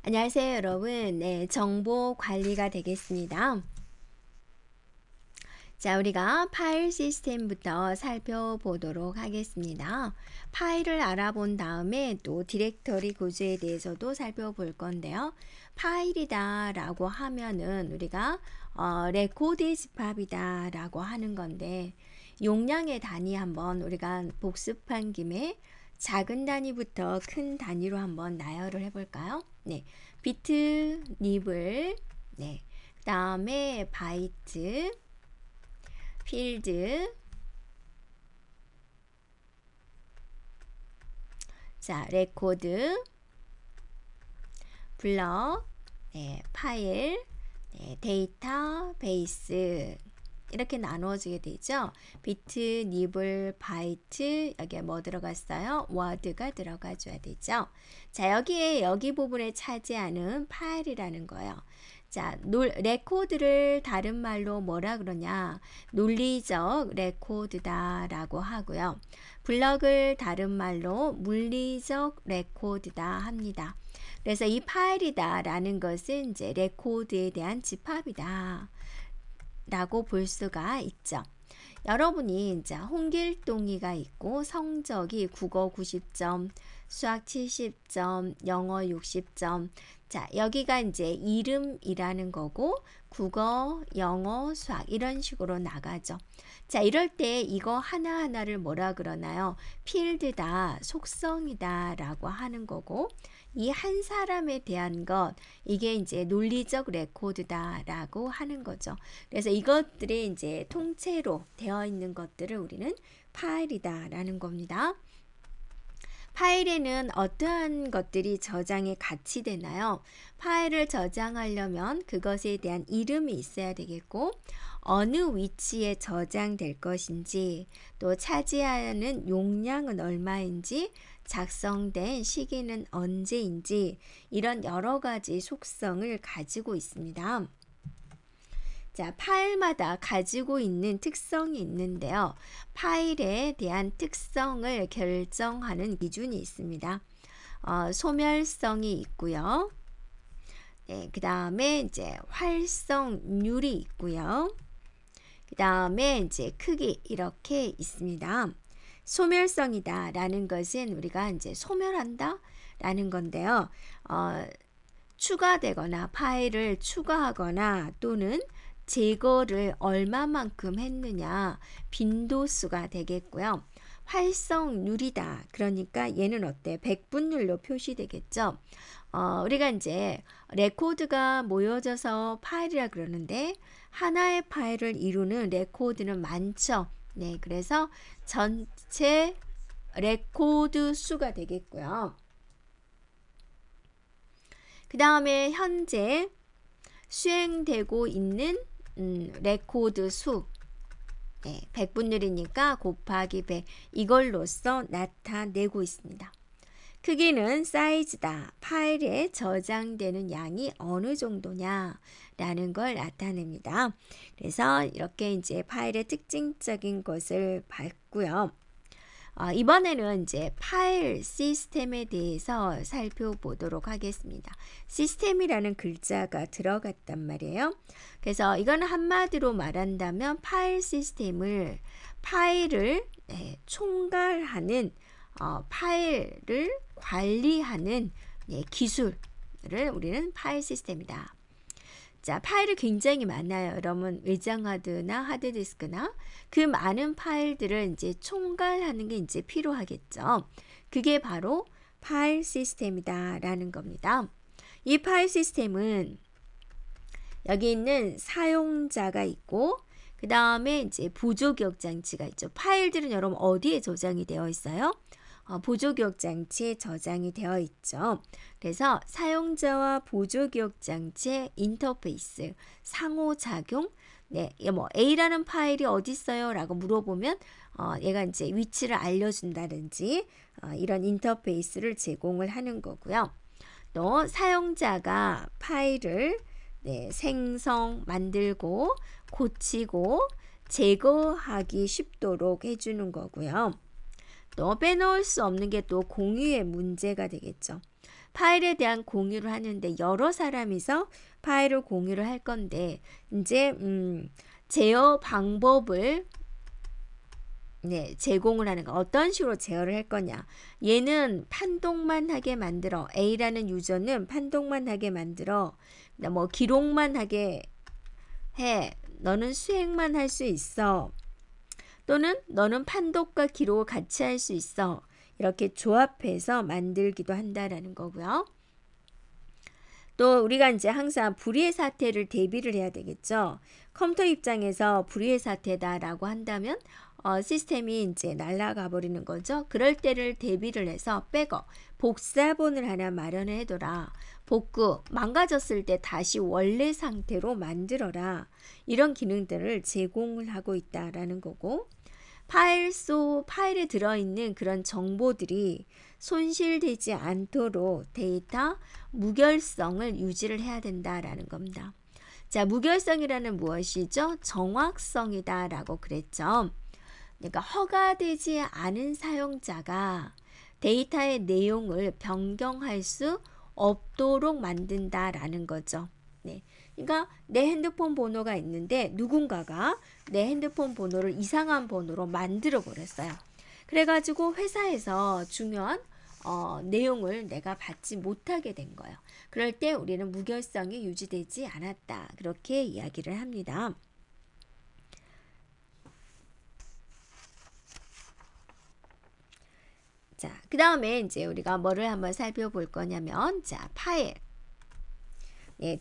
안녕하세요, 여러분. 네, 정보 관리가 되겠습니다. 자, 우리가 파일 시스템부터 살펴보도록 하겠습니다. 파일을 알아본 다음에 또 디렉터리 구조에 대해서도 살펴볼 건데요. 파일이다 라고 하면은 우리가 레코드 집합이다 라고 하는 건데, 용량의 단위 한번 우리가 복습한 김에 작은 단위부터 큰 단위로 한번 나열을 해볼까요? 네, 비트, 니블, 네, 그 다음에 바이트, 필드, 자, 레코드, 블럭, 네, 파일, 네, 데이터, 베이스 이렇게 나누어지게 되죠. 비트, 니블, 바이트 여기에 뭐 들어갔어요? 워드가 들어가줘야 되죠. 자, 여기 부분에 차지하는 파일이라는 거예요. 자, 레코드를 다른 말로 뭐라 그러냐? 논리적 레코드다 라고 하고요. 블럭을 다른 말로 물리적 레코드다 합니다. 그래서 이 파일이다 라는 것은 이제 레코드에 대한 집합이다 라고 볼 수가 있죠. 여러분이 이제 홍길동이가 있고 성적이 국어 90점, 수학 70점, 영어 60점. 자, 여기가 이제 이름이라는 거고 국어, 영어, 수학 이런 식으로 나가죠. 자, 이럴 때 이거 하나하나를 뭐라 그러나요? 필드다, 속성이다 라고 하는 거고 이 한 사람에 대한 것 이게 이제 논리적 레코드다 라고 하는 거죠. 그래서 이것들이 이제 통째로 되어 있는 것들을 우리는 파일이다 라는 겁니다. 파일에는 어떠한 것들이 저장에 같이 되나요? 파일을 저장하려면 그것에 대한 이름이 있어야 되겠고 어느 위치에 저장될 것인지 또 차지하는 용량은 얼마인지 작성된 시기는 언제인지 이런 여러 가지 속성을 가지고 있습니다. 자, 파일마다 가지고 있는 특성이 있는데요. 파일에 대한 특성을 결정하는 기준이 있습니다. 소멸성이 있고요. 네, 그 다음에 이제 활성률이 있고요. 그 다음에 이제 크기 이렇게 있습니다. 소멸성이다 라는 것은 우리가 이제 소멸한다 라는 건데요. 추가되거나 파일을 추가하거나 또는 제거를 얼마만큼 했느냐 빈도수가 되겠고요. 활성률이다. 그러니까 얘는 어때? 백분율로 표시되겠죠. 우리가 이제 레코드가 모여져서 파일이라 그러는데 하나의 파일을 이루는 레코드는 많죠. 네, 그래서 전체 레코드 수가 되겠고요. 그 다음에 현재 수행되고 있는 레코드 수 네, 100분율이니까 곱하기 100 이걸로써 나타내고 있습니다. 크기는 사이즈다. 파일에 저장되는 양이 어느 정도냐 라는 걸 나타냅니다. 그래서 이렇게 이제 파일의 특징적인 것을 봤고요. 이번에는 이제 파일 시스템에 대해서 살펴보도록 하겠습니다. 시스템이라는 글자가 들어갔단 말이에요. 그래서 이거는 한마디로 말한다면 파일 시스템을 파일을 총괄하는 파일을 관리하는 기술을 우리는 파일 시스템이다. 자, 파일이 굉장히 많아요. 여러분 외장하드나 하드디스크나 그 많은 파일들을 이제 총괄하는 게 이제 필요하겠죠. 그게 바로 파일 시스템이다라는 겁니다. 이 파일 시스템은 여기 있는 사용자가 있고 그 다음에 이제 보조기억 장치가 있죠. 파일들은 여러분 어디에 저장이 되어 있어요? 보조기억 장치에 저장이 되어 있죠. 그래서 사용자와 보조기억 장치의 인터페이스, 상호작용, 네, 뭐 A라는 파일이 어디 있어요? 라고 물어보면 얘가 이제 위치를 알려준다든지 이런 인터페이스를 제공을 하는 거고요. 또 사용자가 파일을 생성, 만들고 고치고 제거하기 쉽도록 해주는 거고요. 또 빼놓을 수 없는 게 또 공유의 문제가 되겠죠. 파일에 대한 공유를 하는데 여러 사람이서 파일을 공유를 할 건데 이제 제어 방법을 제공을 하는 거. 어떤 식으로 제어를 할 거냐. 얘는 판독만 하게 만들어. A라는 유저는 판독만 하게 만들어. 뭐 기록만 하게 해. 너는 수행만 할 수 있어. 또는 너는 판독과 기록을 같이 할 수 있어. 이렇게 조합해서 만들기도 한다라는 거고요. 또 우리가 이제 항상 불의의 사태를 대비를 해야 되겠죠. 컴퓨터 입장에서 불의의 사태다라고 한다면 시스템이 이제 날아가 버리는 거죠. 그럴 때를 대비를 해서 백업, 복사본을 하나 마련해 둬라. 복구, 망가졌을 때 다시 원래 상태로 만들어라. 이런 기능들을 제공을 하고 있다라는 거고, 파일에 들어있는 그런 정보들이 손실되지 않도록 데이터 무결성을 유지를 해야 된다라는 겁니다. 자, 무결성이라는 무엇이죠? 정확성이다 라고 그랬죠. 그러니까 허가되지 않은 사용자가 데이터의 내용을 변경할 수 없도록 만든다라는 거죠. 네. 그러니까 내 핸드폰 번호가 있는데 누군가가 내 핸드폰 번호를 이상한 번호로 만들어 버렸어요. 그래가지고 회사에서 중요한 내용을 내가 받지 못하게 된 거예요. 그럴 때 우리는 무결성이 유지되지 않았다. 그렇게 이야기를 합니다. 자, 그 다음에 이제 우리가 뭐를 한번 살펴볼 거냐면, 자, 파일.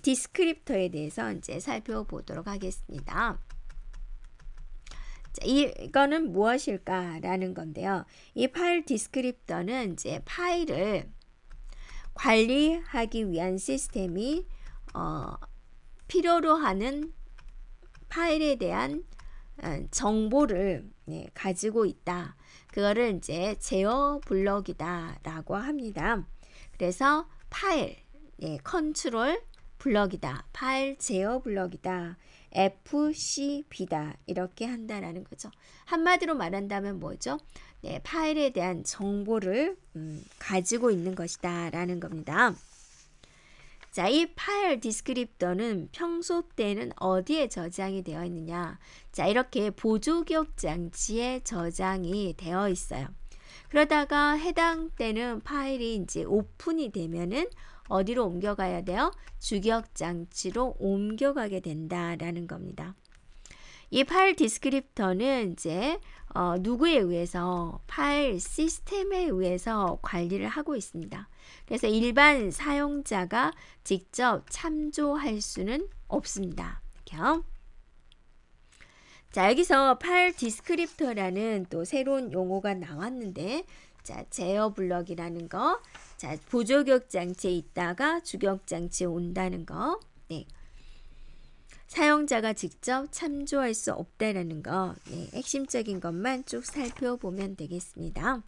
디스크립터에 대해서 이제 살펴보도록 하겠습니다. 자, 이거는 무엇일까라는 건데요. 이 파일 디스크립터는 이제 파일을 관리하기 위한 시스템이 필요로 하는 파일에 대한 정보를 가지고 있다. 그거를 이제 제어 블럭이다라고 합니다. 그래서 파일, 컨트롤 블럭이다. 파일 제어 블럭이다. FCB다. 이렇게 한다라는 거죠. 한마디로 말한다면 뭐죠? 파일에 대한 정보를 가지고 있는 것이다 라는 겁니다. 자, 이 파일 디스크립터는 평소 때는 어디에 저장이 되어 있느냐? 자, 이렇게 보조기억 장치에 저장이 되어 있어요. 그러다가 해당 때는 파일이 이제 오픈이 되면은 어디로 옮겨가야 돼요? 주기억 장치로 옮겨가게 된다라는 겁니다. 이 파일 디스크립터는 이제 누구에 의해서 파일 시스템에 의해서 관리를 하고 있습니다. 그래서 일반 사용자가 직접 참조할 수는 없습니다. 이렇게요. 자, 여기서 파일 디스크립터라는 또 새로운 용어가 나왔는데, 자, 제어 블럭이라는 거, 자, 보조기억 장치에 있다가 주기억 장치에 온다는 거, 사용자가 직접 참조할 수 없다는 거, 핵심적인 것만 쭉 살펴보면 되겠습니다.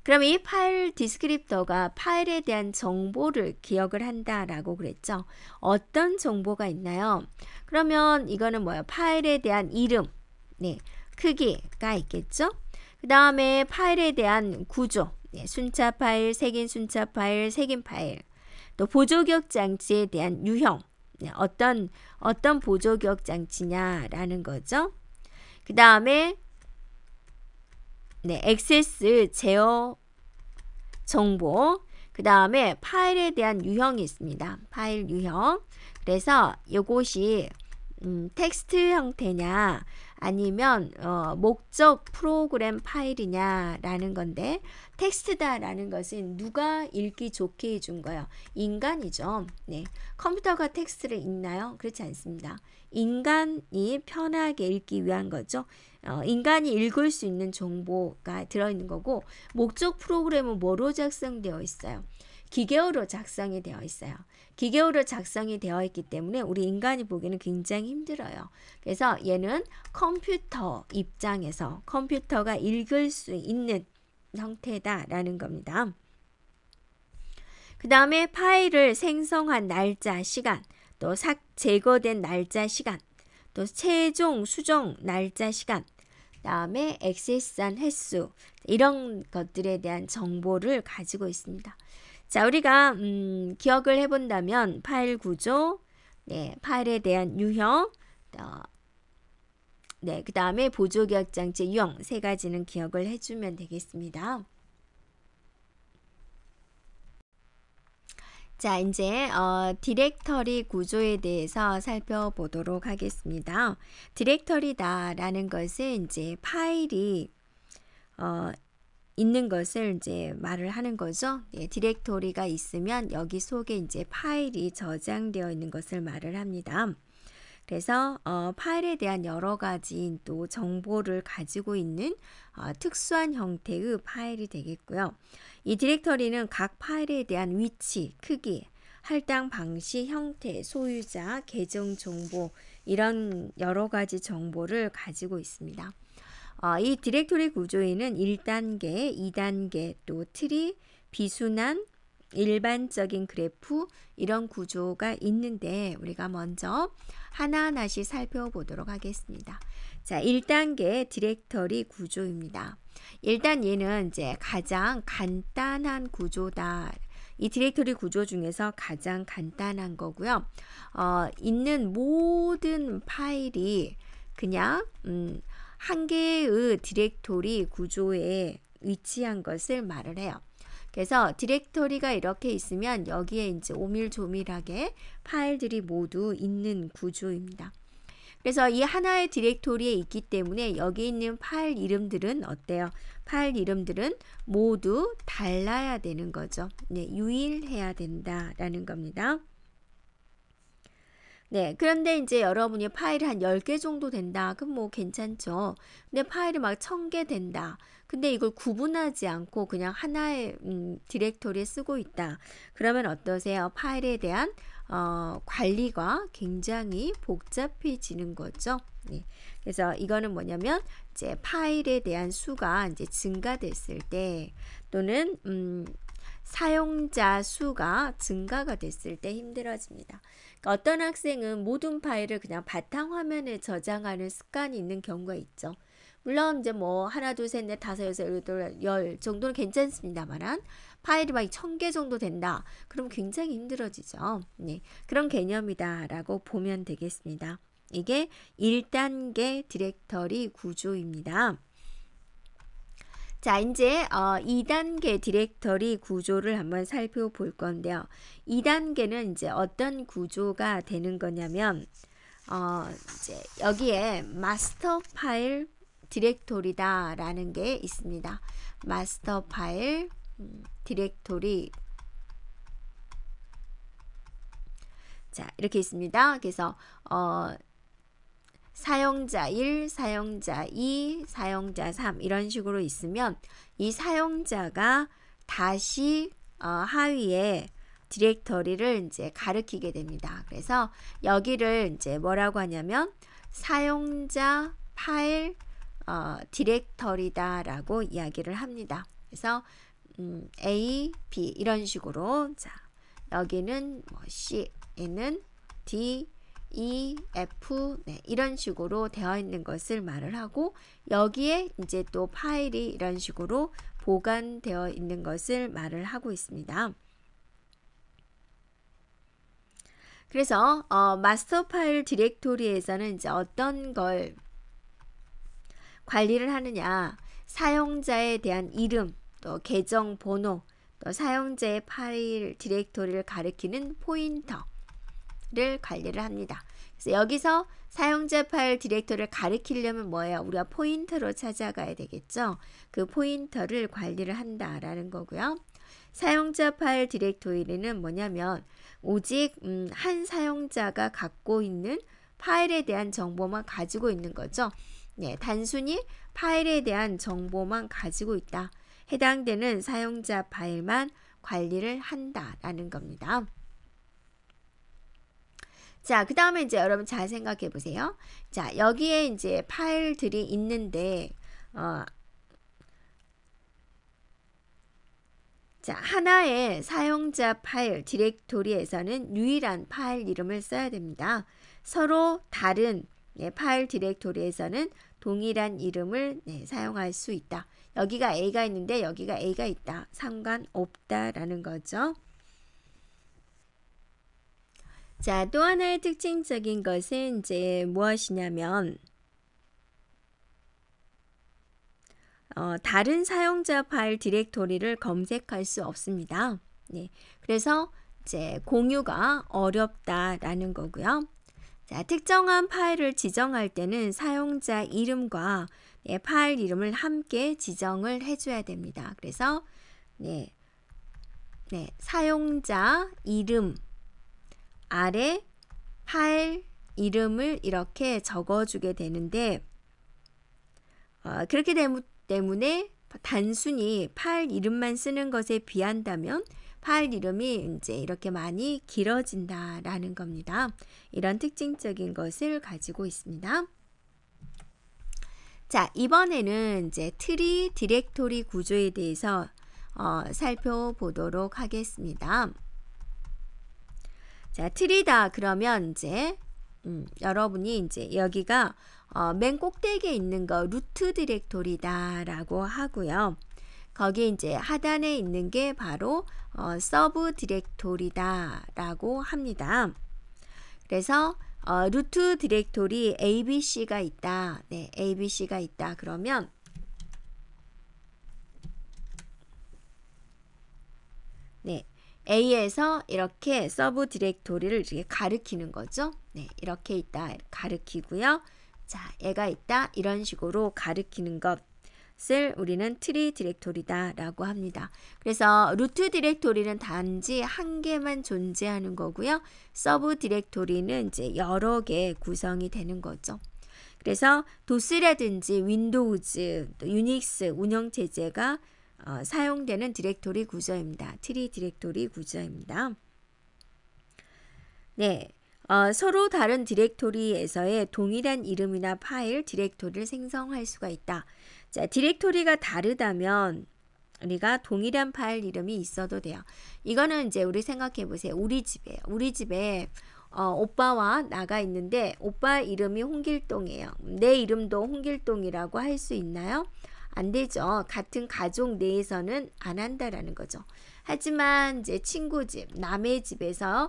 그럼 이 파일 디스크립터가 파일에 대한 정보를 기억을 한다라고 그랬죠. 어떤 정보가 있나요? 그러면 이거는 뭐예요? 파일에 대한 이름, 크기가 있겠죠. 그 다음에 파일에 대한 구조, 순차 파일, 색인 순차 파일, 색인 파일, 또 보조기억 장치에 대한 유형, 어떤 보조기억 장치냐라는 거죠. 그 다음에 액세스 제어 정보, 그 다음에 파일에 대한 유형이 있습니다. 파일 유형. 그래서 이것이 텍스트 형태냐 아니면 목적 프로그램 파일이냐라는 건데, 텍스트다라는 것은 누가 읽기 좋게 해준 거예요? 인간이죠. 컴퓨터가 텍스트를 읽나요? 그렇지 않습니다. 인간이 편하게 읽기 위한 거죠. 인간이 읽을 수 있는 정보가 들어있는 거고, 목적 프로그램은 뭐로 작성되어 있어요? 기계어로 작성이 되어 있어요. 기계어로 작성이 되어 있기 때문에 우리 인간이 보기에는 굉장히 힘들어요. 그래서 얘는 컴퓨터 입장에서 컴퓨터가 읽을 수 있는 형태다라는 겁니다. 그 다음에 파일을 생성한 날짜, 시간, 또 제거된 날짜, 시간, 또 최종 수정 날짜, 시간, 다음에 액세스한 횟수, 이런 것들에 대한 정보를 가지고 있습니다. 자, 우리가 기억을 해본다면 파일 구조, 네, 파일에 대한 유형, 네, 그 다음에 보조기억장치 유형 세 가지는 기억을 해주면 되겠습니다. 자, 이제 디렉터리 구조에 대해서 살펴보도록 하겠습니다. 디렉터리다라는 것은 이제 파일이 있는 것을 이제 말을 하는 거죠. 예, 디렉토리가 있으면 여기 속에 이제 파일이 저장되어 있는 것을 말을 합니다. 그래서 파일에 대한 여러 가지 또 정보를 가지고 있는 특수한 형태의 파일이 되겠고요. 이 디렉터리는 각 파일에 대한 위치, 크기, 할당 방식, 형태, 소유자, 계정 정보 이런 여러 가지 정보를 가지고 있습니다. 이 디렉토리 구조에는 1단계, 2단계, 또 트리, 비순환, 일반적인 그래프 이런 구조가 있는데 우리가 먼저 하나하나씩 살펴보도록 하겠습니다. 자, 1단계 디렉터리 구조입니다. 일단 얘는 이제 가장 간단한 구조다. 이 디렉터리 구조 중에서 가장 간단한 거고요. 있는 모든 파일이 그냥 한 개의 디렉토리 구조에 위치한 것을 말을 해요. 그래서 디렉토리가 이렇게 있으면 여기에 이제 오밀조밀하게 파일들이 모두 있는 구조입니다. 그래서 이 하나의 디렉토리에 있기 때문에 여기 있는 파일 이름들은 어때요? 파일 이름들은 모두 달라야 되는 거죠. 네, 유일해야 된다라는 겁니다. 네, 그런데 이제 여러분이 파일이 한 10개 정도 된다. 그럼 뭐 괜찮죠. 근데 파일이 막 1000개 된다. 근데 이걸 구분하지 않고 그냥 하나의 디렉토리에 쓰고 있다. 그러면 어떠세요? 파일에 대한 관리가 굉장히 복잡해지는 거죠. 네. 그래서 이거는 뭐냐면 이제 파일에 대한 수가 이제 증가됐을 때 또는 사용자 수가 증가가 됐을 때 힘들어집니다. 그러니까 어떤 학생은 모든 파일을 그냥 바탕화면에 저장하는 습관이 있는 경우가 있죠. 물론 이제 뭐 하나, 둘, 셋, 넷, 다섯, 여섯, 일곱, 열 정도는 괜찮습니다만 파일이 막 1000개 정도 된다. 그럼 굉장히 힘들어지죠. 네, 그런 개념이다라고 보면 되겠습니다. 이게 1단계 디렉터리 구조입니다. 자, 이제 2단계 디렉터리 구조를 한번 살펴볼 건데요. 2단계는 이제 어떤 구조가 되는 거냐면 이제 여기에 마스터 파일 디렉토리다라는 게 있습니다. 마스터 파일 디렉토리. 자, 이렇게 있습니다. 그래서 사용자 1, 사용자 2, 사용자 3 이런 식으로 있으면 이 사용자가 다시 하위에 디렉터리를 이제 가리키게 됩니다. 그래서 여기를 이제 뭐라고 하냐면 사용자 파일 디렉터리다라고 이야기를 합니다. 그래서 A, B 이런 식으로 자, 여기는 뭐 C, 얘는 D, E, F 네, 이런 식으로 되어 있는 것을 말을 하고 여기에 이제 또 파일이 이런 식으로 보관되어 있는 것을 말을 하고 있습니다. 그래서 마스터 파일 디렉토리에서는 이제 어떤 걸 관리를 하느냐, 사용자에 대한 이름, 또 계정 번호, 또 사용자의 파일 디렉토리를 가리키는 포인터를 관리를 합니다. 그래서 여기서 사용자 파일 디렉토리를 가리키려면 뭐예요? 우리가 포인터로 찾아가야 되겠죠. 그 포인터를 관리를 한다라는 거고요. 사용자 파일 디렉토리는 뭐냐면 오직 한 사용자가 갖고 있는 파일에 대한 정보만 가지고 있는 거죠. 네, 단순히 파일에 대한 정보만 가지고 있다. 해당되는 사용자 파일만 관리를 한다라는 겁니다. 자, 그 다음에 이제 여러분 잘 생각해 보세요. 자, 여기에 이제 파일들이 있는데, 자, 하나의 사용자 파일 디렉토리에서는 유일한 파일 이름을 써야 됩니다. 서로 다른 파일 디렉토리에서는 동일한 이름을 사용할 수 있다. 여기가 A가 있는데 여기가 A가 있다. 상관없다라는 거죠. 자, 또 하나의 특징적인 것은 이제 무엇이냐면 다른 사용자 파일 디렉토리를 검색할 수 없습니다. 네, 그래서 이제 공유가 어렵다라는 거고요. 자, 특정한 파일을 지정할 때는 사용자 이름과 파일 이름을 함께 지정을 해줘야 됩니다. 그래서 사용자 이름 아래 파일 이름을 이렇게 적어주게 되는데 그렇게 때문에 단순히 파일 이름만 쓰는 것에 비한다면 파일 이름이 이제 이렇게 많이 길어진다라는 겁니다. 이런 특징적인 것을 가지고 있습니다. 자, 이번에는 이제 트리 디렉토리 구조에 대해서 살펴보도록 하겠습니다. 자, 트리다 그러면 이제 여러분이 이제 여기가 맨 꼭대기에 있는 거 루트 디렉토리다 라고 하고요. 거기 이제 하단에 있는 게 바로 서브 디렉토리다 라고 합니다. 그래서 루트 디렉토리 ABC가 있다. 네, ABC가 있다. 그러면 네, A에서 이렇게 서브 디렉토리를 이렇게 가리키는 거죠. 네, 이렇게 있다 가리키고요. 자, 얘가 있다 이런 식으로 가리키는 것을 우리는 트리 디렉토리다 라고 합니다. 그래서 루트 디렉토리는 단지 한 개만 존재하는 거고요. 서브 디렉토리는 이제 여러 개 구성이 되는 거죠. 그래서 도스라든지 윈도우즈, 또 유닉스 운영체제가 사용되는 디렉토리 구조입니다. 트리 디렉토리 구조입니다. 네, 서로 다른 디렉토리에서의 동일한 이름이나 파일, 디렉토리를 생성할 수가 있다. 자, 디렉토리가 다르다면 우리가 동일한 파일 이름이 있어도 돼요. 이거는 이제 우리 생각해 보세요. 우리 집이에요. 우리 집에 오빠와 나가 있는데 오빠 이름이 홍길동이에요. 내 이름도 홍길동이라고 할 수 있나요? 안 되죠. 같은 가족 내에서는 안 한다라는 거죠. 하지만 이제 친구 집, 남의 집에서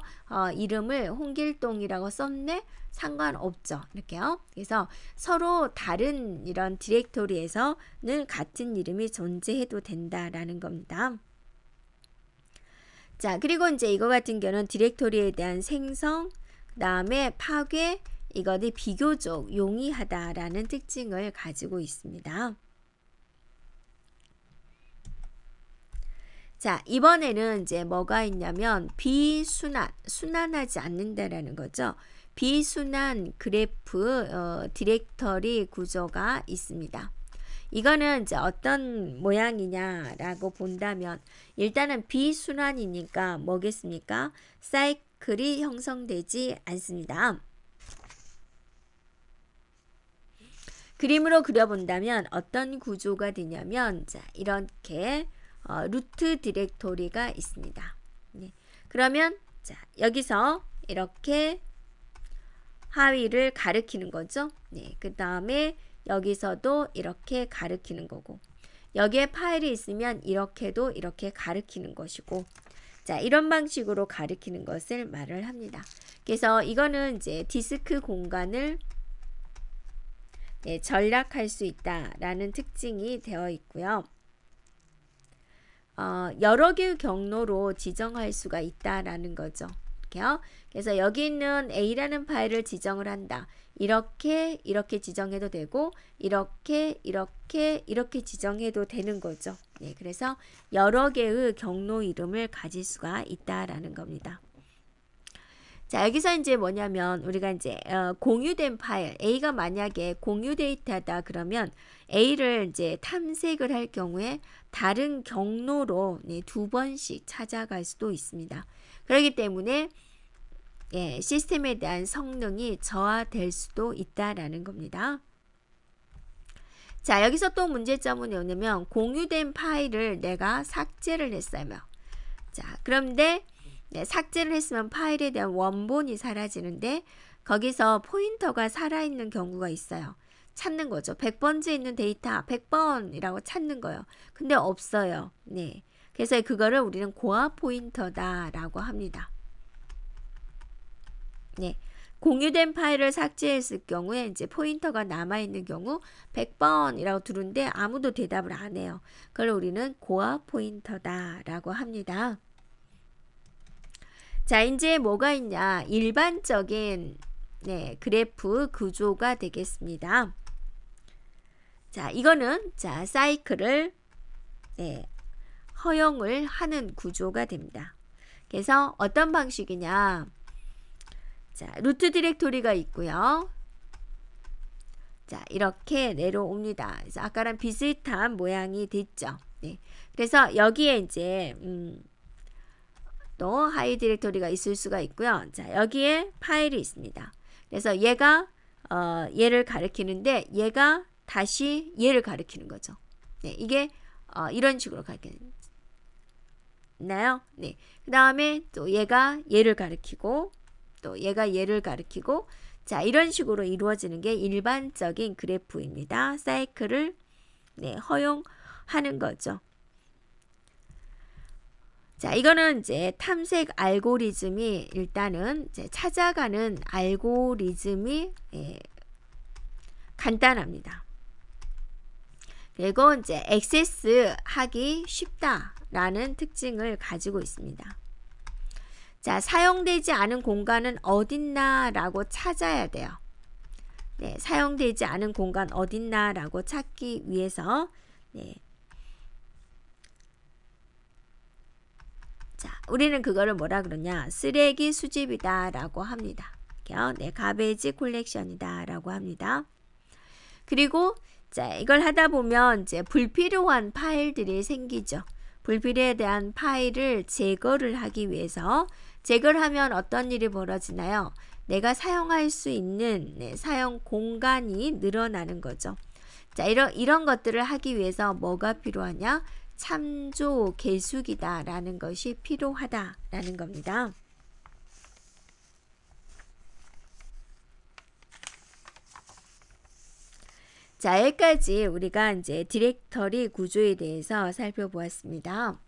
이름을 홍길동이라고 썼네? 상관없죠. 이렇게요. 그래서 서로 다른 이런 디렉토리에서는 같은 이름이 존재해도 된다라는 겁니다. 자, 그리고 이제 이거 같은 경우는 디렉토리에 대한 생성, 그 다음에 파괴, 이것이 비교적 용이하다라는 특징을 가지고 있습니다. 자, 이번에는 이제 뭐가 있냐면 순환하지 않는다라는 거죠. 비순환 그래프 디렉터리 구조가 있습니다. 이거는 이제 어떤 모양이냐라고 본다면 일단은 비순환이니까 뭐겠습니까? 사이클이 형성되지 않습니다. 그림으로 그려본다면 어떤 구조가 되냐면 자, 이렇게 루트 디렉토리가 있습니다. 네. 그러면 자, 여기서 이렇게 하위를 가리키는 거죠. 네. 그 다음에 여기서도 이렇게 가리키는 거고 여기에 파일이 있으면 이렇게도 이렇게 가리키는 것이고 자, 이런 방식으로 가리키는 것을 말을 합니다. 그래서 이거는 이제 디스크 공간을 전략할 수 있다라는 특징이 되어 있고요. 여러 개의 경로로 지정할 수가 있다라는 거죠. 이렇게요. 그래서 여기 있는 A라는 파일을 지정을 한다. 이렇게 지정해도 되고 이렇게 지정해도 되는 거죠. 네, 그래서 여러 개의 경로 이름을 가질 수가 있다라는 겁니다. 자, 여기서 이제 뭐냐면 우리가 이제 공유된 파일 A가 만약에 공유 데이터다 그러면 A를 이제 탐색을 할 경우에 다른 경로로 두 번씩 찾아갈 수도 있습니다. 그렇기 때문에 시스템에 대한 성능이 저하될 수도 있다라는 겁니다. 자, 여기서 또 문제점은 뭐냐면 공유된 파일을 내가 삭제를 했어요. 자, 그런데 삭제를 했으면 파일에 대한 원본이 사라지는데 거기서 포인터가 살아있는 경우가 있어요. 찾는 거죠. 100번째 있는 데이터 100번이라고 찾는 거예요. 근데 없어요. 네. 그래서 그거를 우리는 고아 포인터다라고 합니다. 네. 공유된 파일을 삭제했을 경우에 이제 포인터가 남아있는 경우 100번이라고 두는데 아무도 대답을 안 해요. 그걸 우리는 고아 포인터다라고 합니다. 자, 이제 뭐가 있냐? 일반적인 그래프 구조가 되겠습니다. 자, 이거는 사이클을 허용을 하는 구조가 됩니다. 그래서 어떤 방식이냐? 자, 루트 디렉토리가 있고요. 자, 이렇게 내려옵니다. 그래서 아까랑 비슷한 모양이 됐죠. 네. 그래서 여기에 이제 또 하이 디렉토리가 있을 수가 있고요. 자, 여기에 파일이 있습니다. 그래서 얘가 얘를 가리키는데 얘가 다시 얘를 가리키는 거죠. 네, 이게 이런 식으로 가리키나요? 네. 그 다음에 또 얘가 얘를 가리키고 또 얘가 얘를 가리키고 자, 이런 식으로 이루어지는 게 일반적인 그래프입니다. 사이클을 허용하는 거죠. 자, 이거는 이제 탐색 알고리즘이 일단은 이제 찾아가는 알고리즘이 간단합니다. 그리고 이제 액세스하기 쉽다라는 특징을 가지고 있습니다. 자, 사용되지 않은 공간은 어딨나라고 찾아야 돼요. 네, 사용되지 않은 공간 어딨나라고 찾기 위해서 자, 우리는 그거를 뭐라 그러냐? 쓰레기 수집이다 라고 합니다. 가베이지 콜렉션이다 라고 합니다. 그리고 자, 이걸 하다 보면 이제 불필요한 파일들이 생기죠. 불필요에 대한 파일을 제거를 하기 위해서 제거를 하면 어떤 일이 벌어지나요? 내가 사용할 수 있는 사용 공간이 늘어나는 거죠. 자, 이런 것들을 하기 위해서 뭐가 필요하냐? 참조 계수기다 라는 것이 필요하다라는 겁니다. 자, 여기까지 우리가 이제 디렉터리 구조에 대해서 살펴보았습니다.